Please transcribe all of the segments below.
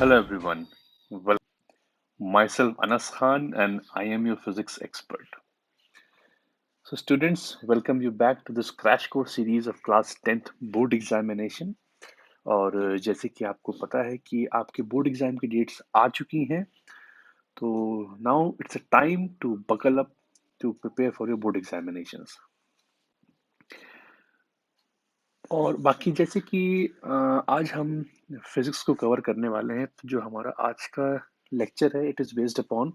Hello everyone. Well, myself Anas Khan and I am your physics expert. So students, welcome you back to this crash course series of class 10th board examination. और जैसे कि आपको पता है कि आपके board exam की dates आ चुकी हैं, तो now it's a time to buckle up to prepare for your board examinations. और बाकी जैसे कि आज हम फिजिक्स को कवर करने वाले हैं, तो जो हमारा आज का लेक्चर है it is based upon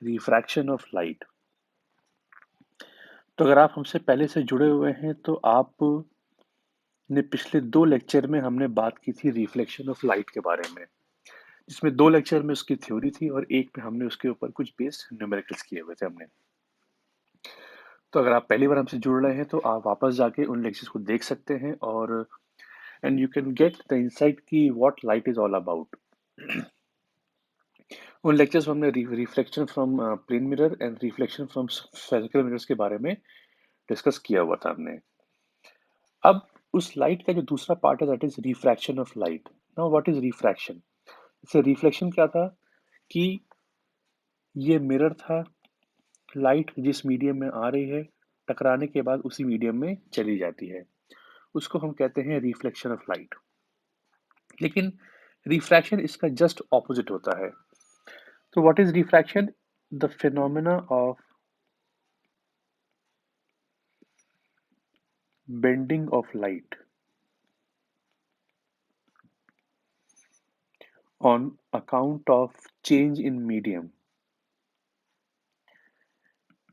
refraction of light. तो अगर आप हमसे पहले से जुड़े हुए हैं तो आपने पिछले 2 लेक्चर में हमने बात की थी रिफ्लेक्शन ऑफ लाइट के बारे में, जिसमें 2 लेक्चर में उसकी थ्योरी थी और एक में हमने उसके ऊपर कुछ बेस्ड न्यूमेरिकल्स किए हुए थे हमने। तो अगर आप पहली बार हमसे जुड़ रहे हैं तो आप वापस जाके उन लेक्चर्स को देख सकते हैं और and you can get the insight कि what light is all about. उन लेक्चर्स में हमने reflection from plane mirror and reflection from spherical mirrors के बारे में डिस्कस किया हुआ था हमने। अब उस लाइट का जो दूसरा पार्ट है that is refraction of light. Now what is refraction? इससे रिफ्लेक्शन क्या था कि ये मिरर था, लाइट जिस मीडियम में आ रही है टकराने के बाद उसी मीडियम में चली जाती है, उसको हम कहते हैं रिफ्लेक्शन ऑफ लाइट। लेकिन रिफ्रैक्शन इसका जस्ट ऑपोजिट होता है। तो what is refraction? The phenomena of bending of light on account of change in medium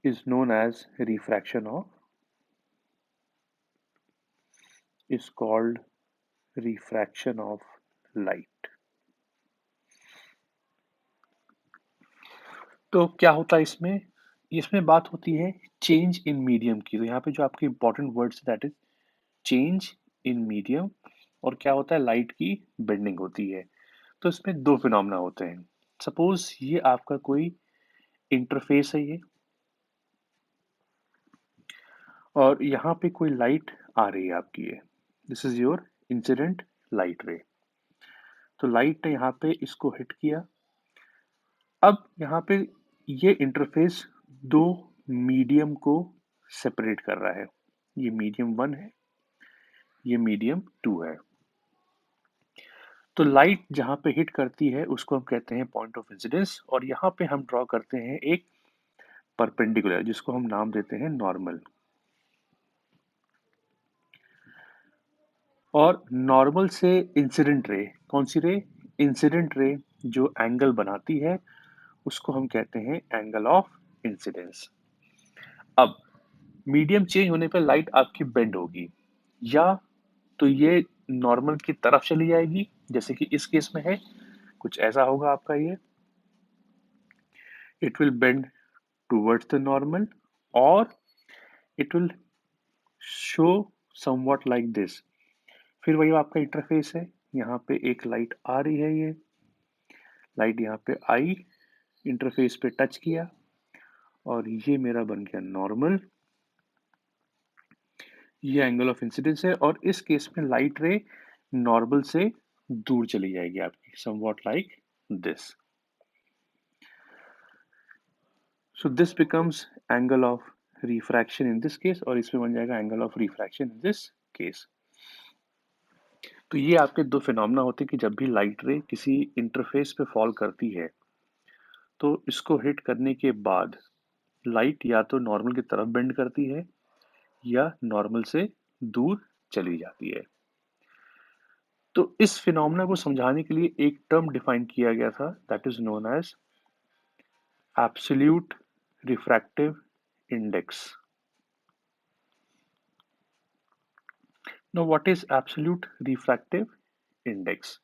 is known as refraction of is called refraction of light। तो क्या होता है इसमें? इसमें बात होती है चेंज इन मीडियम की। तो यहाँ पे जो आपके important words that is change in medium, और क्या होता है लाइट की बेंडिंग होती है। तो इसमें दो फिनोमेना होते हैं। सपोज ये आपका कोई इंटरफेस है ये, और यहाँ पे कोई लाइट आ रही है आपकी ये, this is your incident light रे। तो लाइट ने यहाँ पे इसको हिट किया। अब यहाँ पे ये इंटरफेस दो मीडियम को सेपरेट कर रहा है। ये मीडियम 1 है, ये मीडियम 2 है। तो लाइट जहाँ पे हिट करती है उसको हम कहते हैं पॉइंट ऑफ इंसिडेंस, और यहाँ पे हम ड्रॉ करते हैं एक परपेंडिकुलर जिसको हम नाम देते हैं नॉर्मल। और नॉर्मल से इंसिडेंट रे, कौन सी रे? इंसिडेंट रे जो एंगल बनाती है उसको हम कहते हैं एंगल ऑफ इंसिडेंस। अब मीडियम चेंज होने पर लाइट आपकी बेंड होगी, या तो ये नॉर्मल की तरफ चली जाएगी जैसे कि इस केस में है, कुछ ऐसा होगा आपका ये, it will bend towards the normal, और it will show somewhat like this. फिर वही आपका इंटरफेस है, यहाँ पे एक लाइट आ रही है, ये लाइट यहाँ पे आई, इंटरफेस पे टच किया, और ये मेरा बन गया नॉर्मल। ये एंगल ऑफ इंसिडेंस है, और इस केस में लाइट रे नॉर्मल से दूर चली जाएगी आपकी, somewhat like this. So this becomes angle of refraction in this case, और इसमें बन जाएगा angle of refraction in this case. तो ये आपके दो फिनोमेना होते हैं कि जब भी लाइट रे किसी इंटरफेस पे फॉल करती है तो इसको हिट करने के बाद लाइट या तो नॉर्मल की तरफ बेंड करती है या नॉर्मल से दूर चली जाती है। तो इस फिनोमेना को समझाने के लिए एक टर्म डिफाइन किया गया था that is known as absolute refractive index. Now what is absolute refractive index?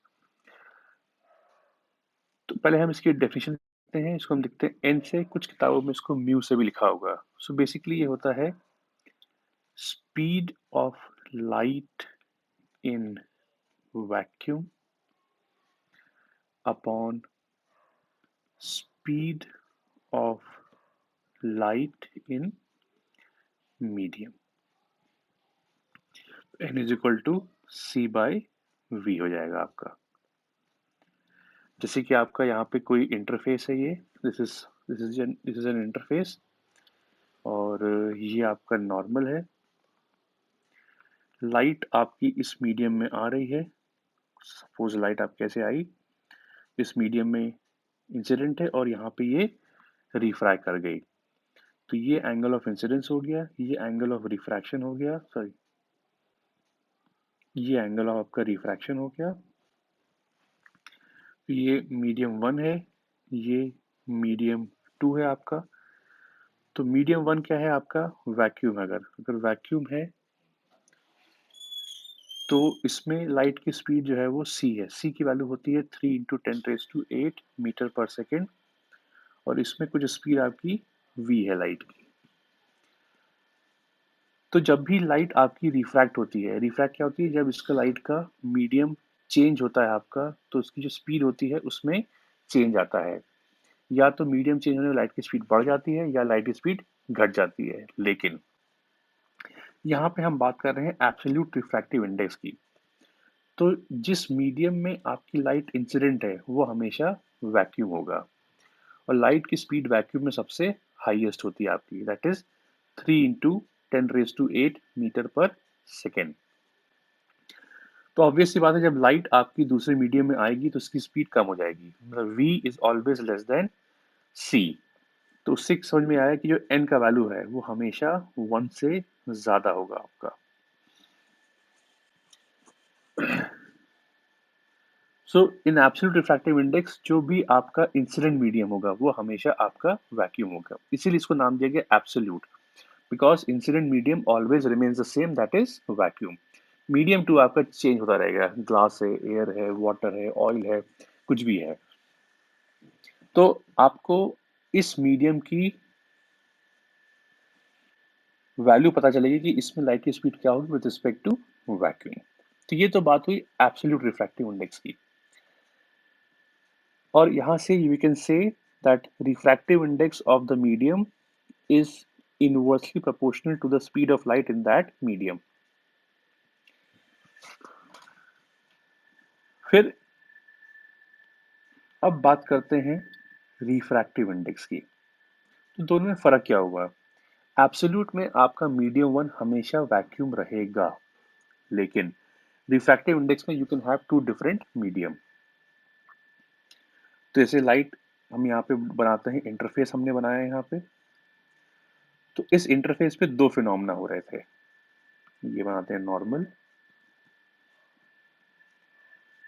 तो पहले हम इसकी डेफिनेशन देखते हैं। इसको हम लिखते हैं एन से, कुछ किताबों में इसको म्यू से भी लिखा होगा। सो बेसिकली ये होता है speed of light in vacuum upon speed of light in medium. n is equal to c by v हो जाएगा आपका। जैसे कि आपका यहाँ पे कोई इंटरफेस है, ये दिस इज एन इंटरफेस, और ये आपका नॉर्मल है। लाइट आपकी इस मीडियम में आ रही है, सपोज लाइट आप कैसे आई, इस मीडियम में इंसिडेंट है और यहाँ पे ये रिफ्रैक्ट कर गई, तो ये एंगल ऑफ इंसिडेंस हो गया, ये एंगल ऑफ रिफ्रैक्शन हो गया, सॉरी ये एंगल ऑफ आपका रिफ्रैक्शन हो गया। ये मीडियम 1 है, ये मीडियम 2 है आपका। तो मीडियम 1 क्या है आपका, वैक्यूम है। अगर अगर वैक्यूम है तो इसमें लाइट की स्पीड जो है वो c है। c की वैल्यू होती है 3 इंटू 10⁸ मीटर पर सेकेंड, और इसमें कुछ स्पीड आपकी v है लाइट की। तो जब भी लाइट आपकी रिफ्रैक्ट होती है, रिफ्रैक्ट क्या होती है, जब इसका लाइट का मीडियम चेंज होता है आपका, तो उसकी जो स्पीड होती है उसमें चेंज आता है। या तो मीडियम चेंज होने में लाइट की स्पीड बढ़ जाती है या लाइट की स्पीड घट जाती है। लेकिन यहाँ पे हम बात कर रहे हैं एब्सोल्यूट रिफ्रैक्टिव इंडेक्स की। तो जिस मीडियम में आपकी लाइट इंसिडेंट है वो हमेशा वैक्यूम होगा, और लाइट की स्पीड वैक्यूम में सबसे हाईएस्ट होती है आपकी, दैट इज 3 इंटू 10⁸ मीटर पर सेकेंड। तो ऑब्वियस सी बात है, जब लाइट आपकी दूसरे मीडियम में आएगी तो उसकी स्पीड कम हो जाएगी, मतलब v is always less than c। तो उससे समझ में आया कि जो n का वैल्यू है वो हमेशा 1 से ज्यादा होगा आपका। सो इन एब्सोल्यूट रिफ्रैक्टिव इंडेक्स जो भी आपका इंसिडेंट मीडियम होगा वो हमेशा आपका वैक्यूम होगा, इसीलिए इसको नाम दिया गया absolute, because incident medium always remains the same, that is vacuum. Medium two आपका चेंज होता रहेगा, ग्लास है, एयर है, वाटर है, ऑयल है, कुछ भी है। तो आपको इस मीडियम की वैल्यू पता चलेगी कि इसमें लाइट की स्पीड क्या होगी विद रिस्पेक्ट टू वैक्यूम। तो ये तो बात हुई एब्सोल्यूट रिफ्रैक्टिव इंडेक्स की। और यहाँ से we can say that refractive index of the medium is inversely proportional to the speed of light in that medium। फिर अब बात करते हैं रिफ्रैक्टिव इंडेक्स की। तो दोनों में फर्क क्या हुआ। एब्सोल्यूट में आपका मीडियम 1 हमेशा वैक्यूम रहेगा, लेकिन रिफ्रैक्टिव इंडेक्स में you can have two different medium. तो जैसे लाइट हम यहाँ पे बनाते हैं, इंटरफेस हमने बनाया है यहाँ पे, तो इस इंटरफेस पे दो फिनोमेना हो रहे थे। ये बनाते हैं नॉर्मल,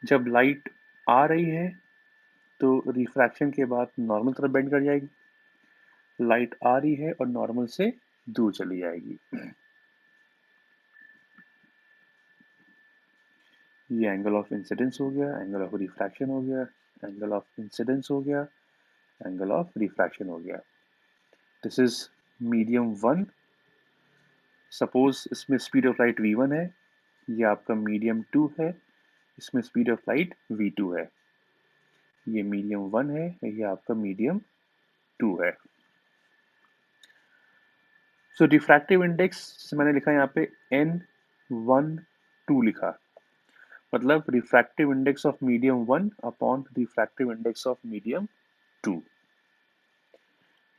जब लाइट आ रही है तो रिफ्रैक्शन के बाद नॉर्मल तरफ बेंड कर जाएगी, लाइट आ रही है और नॉर्मल से दूर चली जाएगी। ये एंगल ऑफ इंसिडेंस हो गया, एंगल ऑफ रिफ्रैक्शन हो गया, एंगल ऑफ इंसिडेंस हो गया, एंगल ऑफ रिफ्रैक्शन हो गया। This is medium 1। सपोज इसमें स्पीड ऑफ लाइट v1 है, ये आपका मीडियम 2 है, इसमें स्पीड ऑफ लाइट v2 है। ये मीडियम 1 है, ये आपका मीडियम 2 है। सो रिफ्रैक्टिव इंडेक्स मैंने लिखा यहाँ पे n1 2 लिखा, मतलब refractive index of medium 1 upon refractive index of medium 2।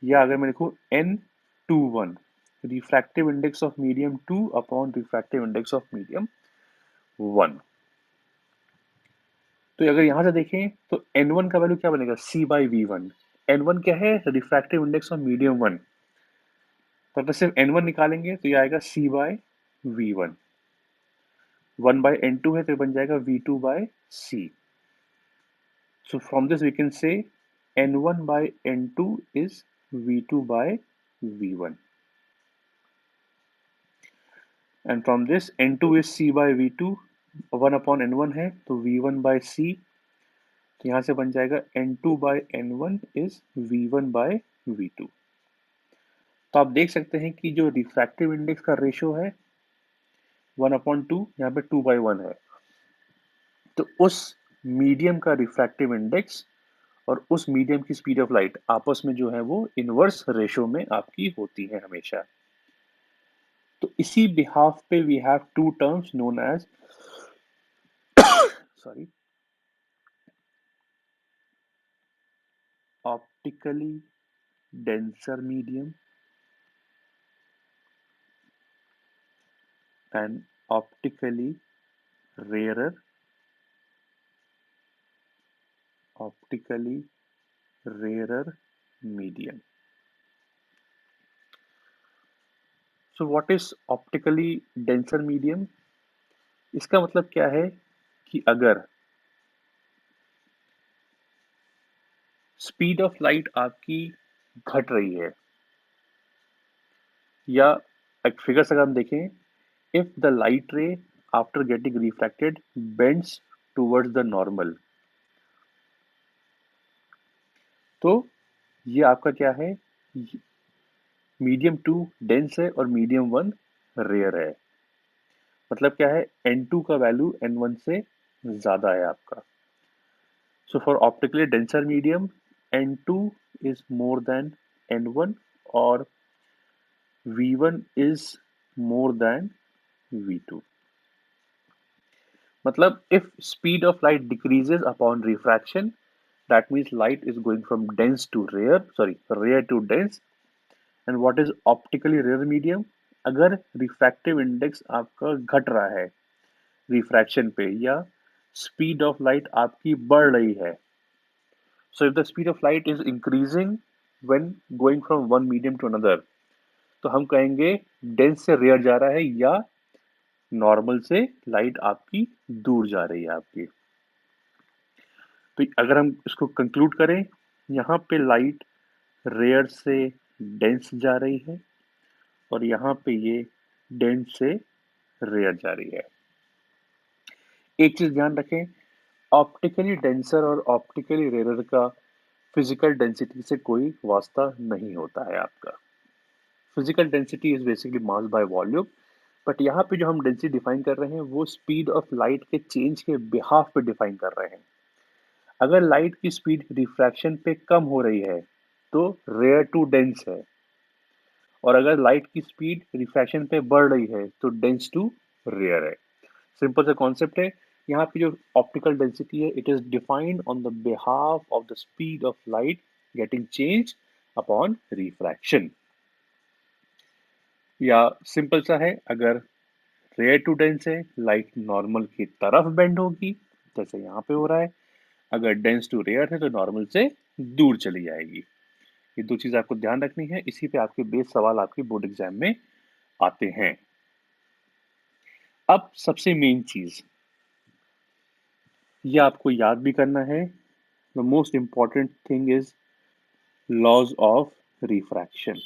या अगर मैं लिखूं n21, refractive index of medium 2 upon refractive index of medium 1। तो अगर यहां से देखें तो n1 का वैल्यू क्या बनेगा, c बाई v1। n1 क्या है, रिफ्रैक्टिव इंडेक्स ऑफ मीडियम 1, तो अगर सिर्फ n1 निकालेंगे तो ये आएगा c by v1। 1 bye n2 है तो बन जाएगा v2 by c। So from this we can say n1 by n2 is v2 by v1, and from this n2 is c by v2, 1 upon n1 है तो v1 by c, तो यहाँ से बन जाएगा n2 by n1 is v1 by v2। तो आप देख सकते हैं कि जो रिफ्रैक्टिव इंडेक्स का रेशियो है 1/2, यहाँ पे 2/1 है। तो उस मीडियम का रिफ्रैक्टिव इंडेक्स और उस मीडियम की स्पीड ऑफ लाइट आपस में जो है वो इनवर्स रेशो में आपकी होती है हमेशा। तो इसी बिहाफ पे we have two terms known as, sorry, optically denser medium and optically rarer optically rarer medium. So what is optically denser medium? इसका मतलब क्या है कि अगर स्पीड ऑफ लाइट आपकी घट रही है या एक फिगर से अगर हम देखें, if the light ray after getting refracted bends towards the normal, तो ये आपका क्या है, मीडियम टू डेंस है और मीडियम वन रेयर है। मतलब क्या है, N2 का वैल्यू N1 से ज्यादा है आपका। So for optically denser medium N2 is more than N1 और V1 is more than V2। मतलब if speed of light decreases upon refraction, that means light is going from dense to rare, sorry, rare to dense. And what is optically rare medium? अगर refractive index आपका घट रहा है refraction पे या speed of light आपकी बढ़ रही है, so if the speed of light is increasing when going from one medium to another, तो हम कहेंगे डेंस से रेयर जा रहा है या नॉर्मल से लाइट आपकी दूर जा रही है आपकी। तो अगर हम इसको कंक्लूड करें, यहाँ पे लाइट रेयर से डेंस जा रही है और यहाँ पे ये डेंस से रेयर जा रही है। एक चीज ध्यान रखें, ऑप्टिकली डेंसर और ऑप्टिकली रेयर का फिजिकल डेंसिटी से कोई वास्ता नहीं होता है आपका। Physical density is basically mass by volume, but यहाँ पे जो हम डेंसिटी डिफाइन कर रहे हैं वो स्पीड ऑफ लाइट के चेंज के बिहाफ पे डिफाइन कर रहे हैं। अगर लाइट की स्पीड रिफ्रैक्शन पे कम हो रही है तो रेयर टू डेंस है, और अगर लाइट की स्पीड रिफ्रैक्शन पे बढ़ रही है तो डेंस टू रेयर है। सिंपल सा कॉन्सेप्ट है। यहाँ पे जो ऑप्टिकल डेंसिटी है, it is defined on the behalf of the speed of light getting change upon refraction. या सिंपल सा है, अगर रेयर टू डेंस है, लाइट नॉर्मल की तरफ बेंड होगी जैसे यहाँ पे हो रहा है। अगर डेंस टू रेयर है तो नॉर्मल से दूर चली जाएगी। ये दो चीज आपको ध्यान रखनी है, इसी पे आपके बेस सवाल आपके बोर्ड एग्जाम में आते हैं। अब सबसे मेन चीज ये आपको याद भी करना है, the most important thing is laws of refraction.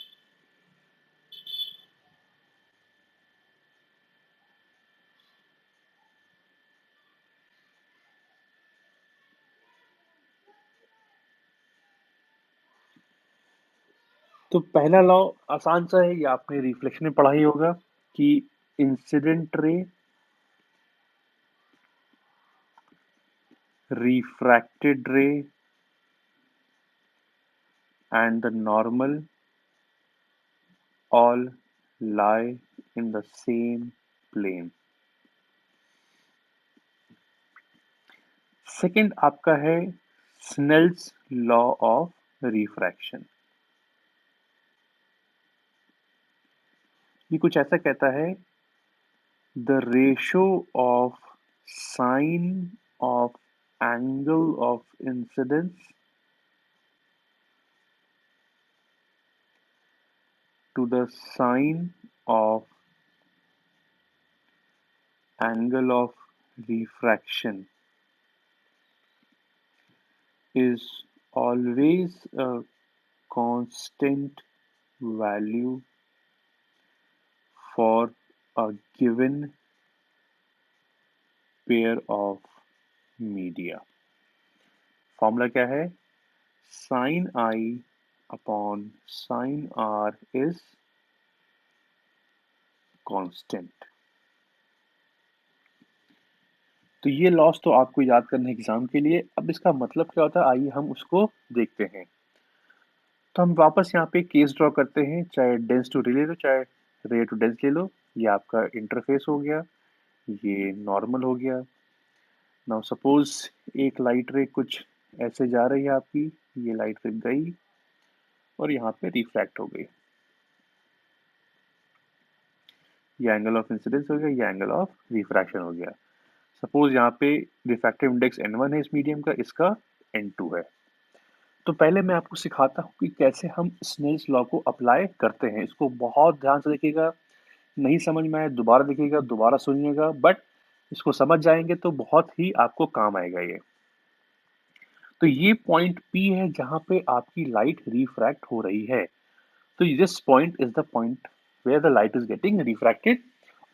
तो पहला लॉ आसान सा है, ये आपने रिफ्लेक्शन में पढ़ा ही होगा कि incident ray refracted ray and the normal all lie in the same plane. Second आपका है स्नेल्स लॉ ऑफ रिफ्रैक्शन। ये कुछ ऐसा कहता है, the ratio of sine of angle of incidence to the sine of angle of refraction is always a constant value for a given pair of media. Formula क्या है, sin I upon sin R is constant। तो ये loss तो आपको याद करना है exam के लिए। अब इसका मतलब क्या होता है, आइए हम उसको देखते हैं। तो हम वापस यहाँ पे केस ड्रॉ करते हैं, चाहे डेंस टू रे ले लो चाहे रे टू डेंस ले लो। ये आपका इंटरफेस हो गया, ये नॉर्मल हो गया। नाउ सपोज एक लाइट रे कुछ ऐसे जा रही है आपकी, ये लाइट फिर गई और यहाँ पे रिफ्रैक्ट हो गई। ये एंगल ऑफ इंसिडेंस हो गया, ये एंगल ऑफ रिफ्रैक्शन हो गया। सपोज यहाँ पे रिफ्रैक्टिव इंडेक्स n1 है इस मीडियम का, इसका n2 है। तो पहले मैं आपको सिखाता हूँ कि कैसे हम स्नेल्स लॉ को अप्लाई करते हैं। इसको बहुत ध्यान से देखिएगा, नहीं समझ में आए दोबारा देखिएगा, दोबारा सुनिएगा, बट इसको समझ जाएंगे तो बहुत ही आपको काम आएगा ये। तो ये पॉइंट P है जहाँ पे आपकी लाइट रिफ्रैक्ट हो रही है। तो this point is the point where the light is getting refracted,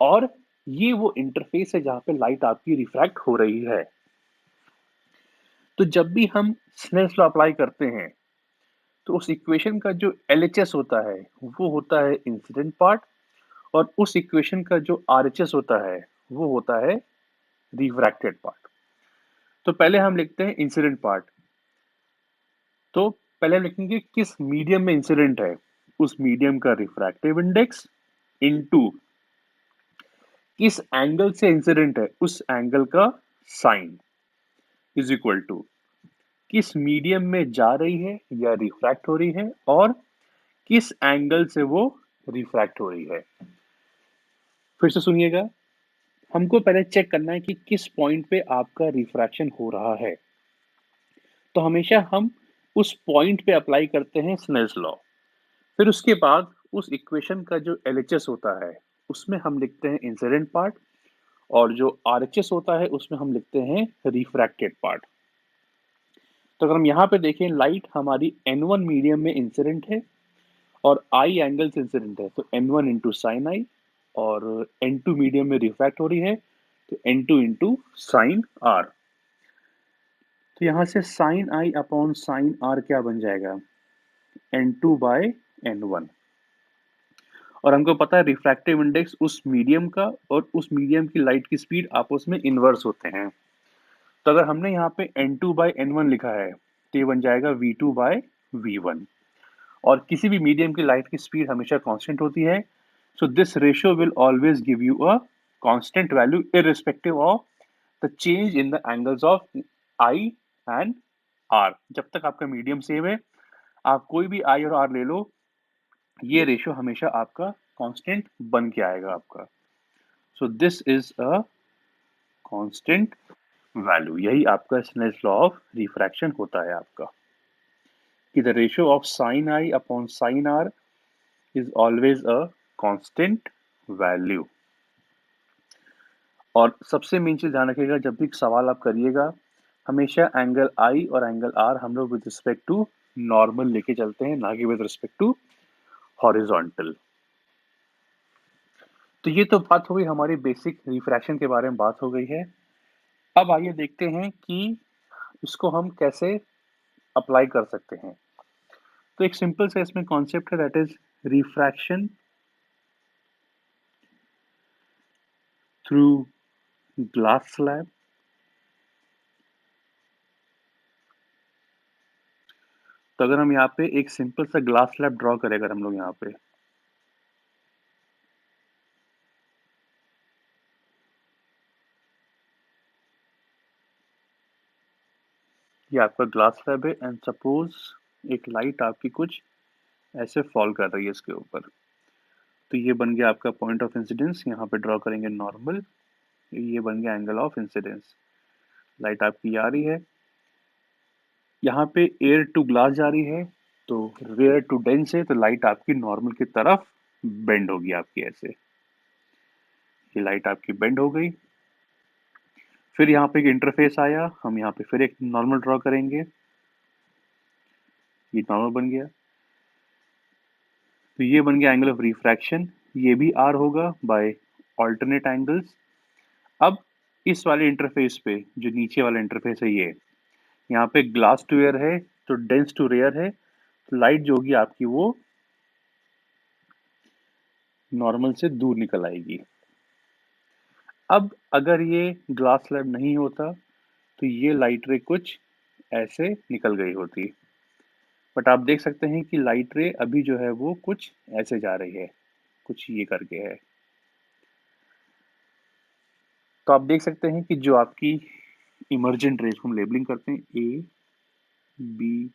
और ये वो इंटरफेस है जहाँ पे लाइट आपकी रिफ्रैक्ट हो रही है। तो जब भी हम स्नेल्स लॉ अप्लाई करते हैं तो उस इक्वेशन का जो LHS होता है वो होता है इंसिडेंट पार्ट, और उस इक्वेशन का जो RHS होता है वो होता है रिफ्रैक्टेड पार्ट। तो पहले हम लिखते हैं इंसिडेंट पार्ट। तो पहले हम लिखेंगे किस मीडियम में इंसिडेंट है, उस मीडियम का रिफ्रैक्टिव इंडेक्स इनटू किस एंगल से इंसिडेंट है उस एंगल का साइन इज इक्वल टू किस मीडियम में जा रही है या रिफ्रैक्ट हो रही है और किस एंगल से वो रिफ्रैक्ट हो रही है। फिर से सुनिएगा, हमको पहले चेक करना है कि किस पॉइंट पे आपका रिफ्रैक्शन हो रहा है। तो हमेशा हम उस पॉइंट पे अप्लाई करते हैं स्नेल्स लॉ। फिर उसके बाद उस इक्वेशन का जो LHS होता है उसमें हम लिखते हैं इंसिडेंट पार्ट, और जो RHS होता है उसमें हम लिखते हैं रिफ्रैक्टेड पार्ट। तो अगर हम यहाँ पे देखें, लाइट हमारी N1 मीडियम में इंसिडेंट है और I एंगल से इंसिडेंट है, तो N1 इंटू साइन आई, और N2 मीडियम में रिफ्रैक्ट हो रही है तो N2 इंटू साइन आर। तो यहाँ से sine I upon sine are क्या बन जाएगा, N2 बाय N1। और हमको पता है रिफ्रैक्टिव इंडेक्स उस मीडियम का और उस मीडियम की लाइट की स्पीड आपस में इन्वर्स होते हैं। तो अगर हमने यहाँ पे N2 बाय N1 लिखा है तो ये बन जाएगा V2 बाय V1। और किसी भी मीडियम की लाइट की स्पीड हमेशा कांस्टेंट होती है, so this ratio will always give you a constant value irrespective of the change in the angles of i and r. जब तक आपका मीडियम सेम है, आप कोई भी आई और आर ले लो, ये रेशियो हमेशा आपका कांस्टेंट बन के आएगा आपका। So this is a constant value. यही आपका स्नेल्स लॉ ऑफ रिफ्रैक्शन होता है आपका, कि the ratio of sine I upon sine r is always a constant value। और सबसे मेन चीज ध्यान रखिएगा, जब भी सवाल आप करिएगा हमेशा एंगल आई और एंगल आर हम लोग विद रिस्पेक्ट टू नॉर्मल लेके चलते हैं, ना कि विद रिस्पेक्ट टू हॉरिजॉन्टल। तो ये तो बात हो गई हमारी बेसिक रिफ्रैक्शन के बारे में, बात हो गई है। अब आइए देखते हैं कि इसको हम कैसे अप्लाई कर सकते हैं। तो एक सिंपल सा इसमें कॉन्सेप्ट है, that is refraction through glass slab. तो अगर हम यहाँ पे एक सिंपल सा ग्लास स्लैब ड्रॉ करें, अगर हम लोग यहाँ पे, ये आपका ग्लास स्लैब है एंड सपोज एक लाइट आपकी कुछ ऐसे फॉल कर रही है इसके ऊपर। तो ये बन गया आपका पॉइंट ऑफ इंसिडेंस, यहाँ पे ड्रॉ करेंगे नॉर्मल, ये बन गया एंगल ऑफ इंसिडेंस। लाइट आपकी आ रही है, यहाँ पे एयर टू ग्लास जा रही है, तो रेयर टू डेंस है, तो लाइट आपकी नॉर्मल की तरफ बेंड होगी आपकी ऐसे। ये लाइट आपकी बेंड हो गई। फिर यहाँ पे एक इंटरफेस आया, हम यहाँ पे फिर एक नॉर्मल ड्रॉ करेंगे, ये नॉर्मल बन गया। तो ये बन गया एंगल ऑफ रिफ्रैक्शन, ये भी आर होगा बाय ऑल्टरनेट एंगल्स। अब इस वाले इंटरफेस पे, जो नीचे वाला इंटरफेस है, ये यहाँ पे ग्लास टू एयर है तो डेंस टू रेयर है, तो लाइट जो होगी आपकी वो नॉर्मल से दूर निकल आएगी। अब अगर ये ग्लास स्लैब नहीं होता तो ये लाइट रे कुछ ऐसे निकल गई होती, बट आप देख सकते हैं कि लाइट रे अभी जो है वो कुछ ऐसे जा रही है, कुछ ये करके है। तो आप देख सकते हैं कि जो आपकी इमर्जेंट रेज को हम लेबलिंग करते हैं A, बी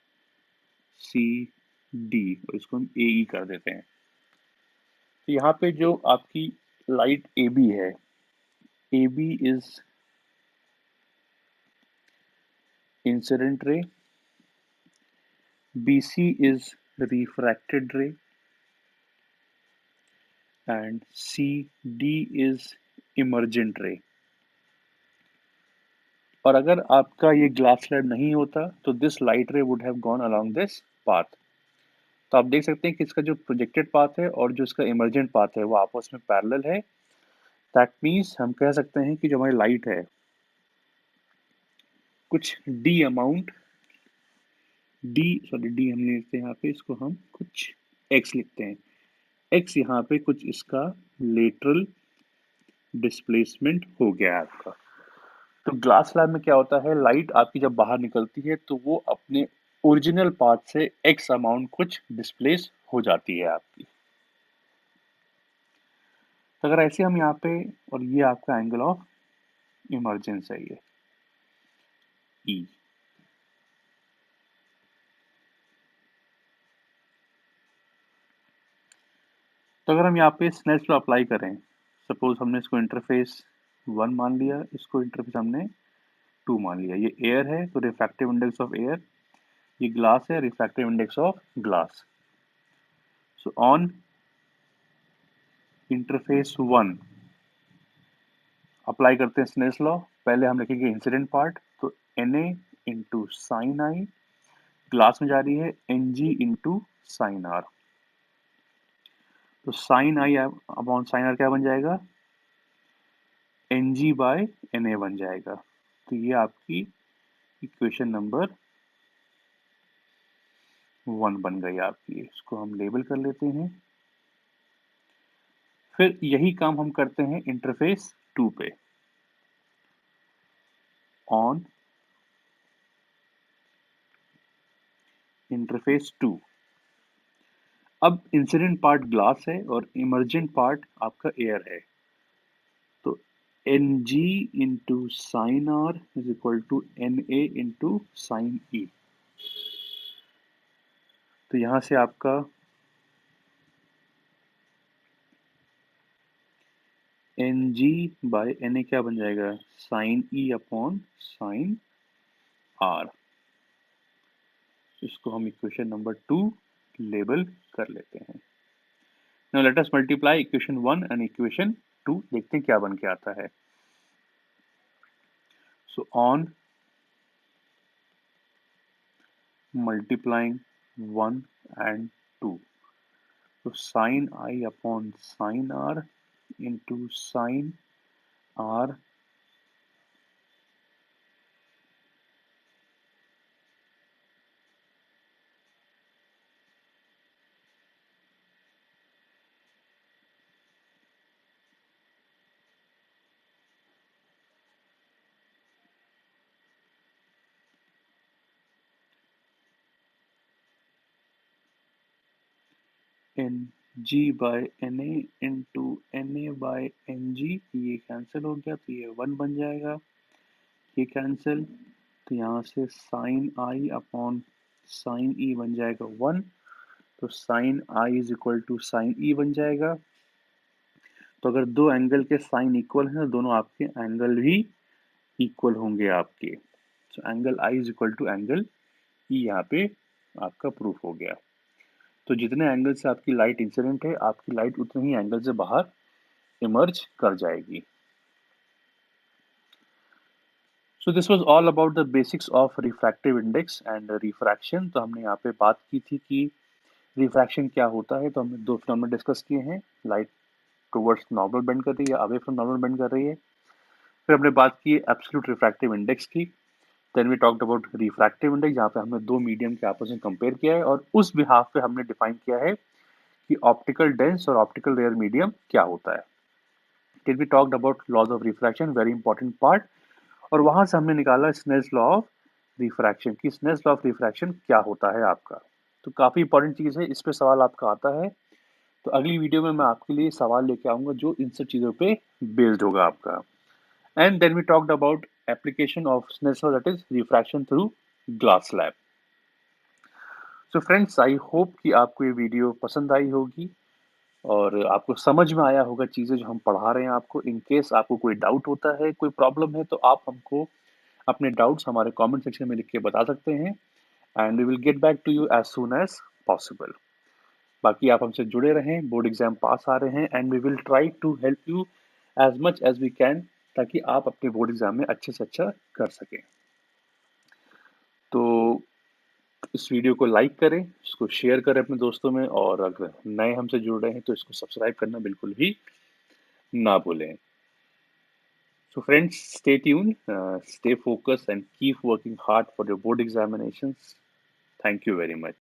सी डी, और इसको हम ए ई कर देते हैं। तो यहाँ पे जो आपकी लाइट ए बी है, A B is incident ray, B C is refracted ray, and C D is emergent ray. और अगर आपका ये ग्लास स्लाइड नहीं होता तो दिस लाइट रे would have gone along this path. तो आप देख सकते हैं कि इसका जो प्रोजेक्टेड पाथ है और जो इसका इमर्जेंट पाथ है वो आपस में पैरेलल है। दैट मीन्स हम कह सकते हैं कि जो हमारी लाइट है, कुछ डी अमाउंट, डी हमने लिखते हैं यहाँ पे, इसको हम कुछ एक्स लिखते हैं। एक्स यहाँ पे कुछ इसका लेटरल डिस्प्लेसमेंट हो गया है आपका। तो ग्लास स्लैब में क्या होता है, लाइट आपकी जब बाहर निकलती है तो वो अपने ओरिजिनल पाथ से एक्स अमाउंट कुछ डिस्प्लेस हो जाती है आपकी। तो अगर ऐसे हम यहाँ पे, और ये आपका एंगल ऑफ इमर्जेंस है, ये ई। तो अगर हम यहाँ पे स्नेल्स लॉ अप्लाई करें, सपोज हमने इसको इंटरफेस 1 मान लिया, इसको इंटरफेस हमने 2 मान लिया। ये एयर है तो रिफ्रैक्टिव इंडेक्स ऑफ एयर, ये ग्लास है, refractive index of glass. So on interface 1 apply करते हैं स्नेल्स लॉ। पहले हम लिखेंगे इंसिडेंट पार्ट, तो N A into sine I, glass में जा रही है N G into sine R. तो sine I upon sine are क्या बन जाएगा, N ji by N A बन जाएगा। तो ये आपकी इक्वेशन नंबर 1 बन गई आपकी। इसको हम लेबल कर लेते हैं। फिर यही काम हम करते हैं इंटरफेस 2 पे। ऑन इंटरफेस 2, अब इंसिडेंट पार्ट ग्लास है और इमर्जेंट पार्ट आपका एयर है। तो N G into sine R is equal to N A into sine E. तो यहां से आपका N ji by N A क्या बन जाएगा, sine E upon sine R. इसको हम इक्वेशन नंबर 2 लेबल कर लेते हैं। Now let us multiply equation 1 and equation 2, देखते हैं क्या बन के आता है। सो ऑन मल्टीप्लाइंग 1 and 2, तो sine I upon sine r into sine r n ji by N A into n a by n g. ये कैंसिल हो गया तो ये 1 बन जाएगा, ये कैंसिल। तो यहाँ से साइन आई अपॉन साइन ई बन जाएगा 1। तो sine I is equal to sine E बन जाएगा। तो अगर दो एंगल के साइन इक्वल हैं तो दोनों आपके एंगल भी इक्वल होंगे आपके। तो angle i is equal to angle e, यहाँ पे आपका प्रूफ हो गया। तो जितने एंगल से आपकी लाइट इंसिडेंट है, आपकी लाइट उतने ही एंगल से बाहर इमर्ज कर जाएगी। So this was all about the basics of refractive index and refraction. तो हमने यहाँ पे बात की थी कि रिफ्रैक्शन क्या होता है, तो हमने 2 फिनोमेना डिस्कस किए हैं। लाइट टुवर्ड्स नॉर्मल बेंड कर रही है, अवे फ्रॉम नॉर्मल बेंड कर रही है। फिर हमने बात की एब्सोल्यूट रिफ्रैक्टिव इंडेक्स की। Then we talked about refractive index, जहाँ पे हमने दो मीडियम के आपस में कंपेयर किया है, और उस बिहाफ पे हमने डिफाइन किया है कि ऑप्टिकल डेंस और ऑप्टिकल रेयर मीडियम क्या होता है। फिर we talked about laws of refraction, very important part, और वहां से हमने निकाला स्नेल्स लॉ ऑफ रिफ्रैक्शन की स्नेल्स लॉ ऑफ रिफ्रैक्शन क्या होता है आपका। तो काफी इंपॉर्टेंट चीज है, इस पे सवाल आपका आता है। तो अगली वीडियो में मैं आपके लिए सवाल लेके आऊंगा जो इन सब चीजों पे बेस्ड होगा आपका। And then we talked about application of Snell's law, that is refraction through glass slab. So friends, I hope कि आपको ये वीडियो पसंद आई होगी और आपको समझ में आया होगा चीज़ें जो हम पढ़ा रहे हैं आपको। इन केस आपको कोई डाउट होता है, कोई प्रॉब्लम है, तो आप हमको अपने डाउट्स हमारे कमेंट सेक्शन में लिख के बता सकते हैं and we will get back to you as soon as possible. बाकी आप हमसे जुड़े रहें, बोर्ड एग्ज़ाम पास आ रहे हैं and we will try to help you as much as we can, ताकि आप अपने बोर्ड एग्ज़ाम में अच्छे से अच्छा कर सकें। तो इस वीडियो को लाइक करें, इसको शेयर करें अपने दोस्तों में और अगर नए हमसे जुड़ रहे हैं तो इसको सब्सक्राइब करना बिल्कुल भी ना भूलें। So friends, stay tuned, stay focused and keep working hard for your board examinations. Thank you very much.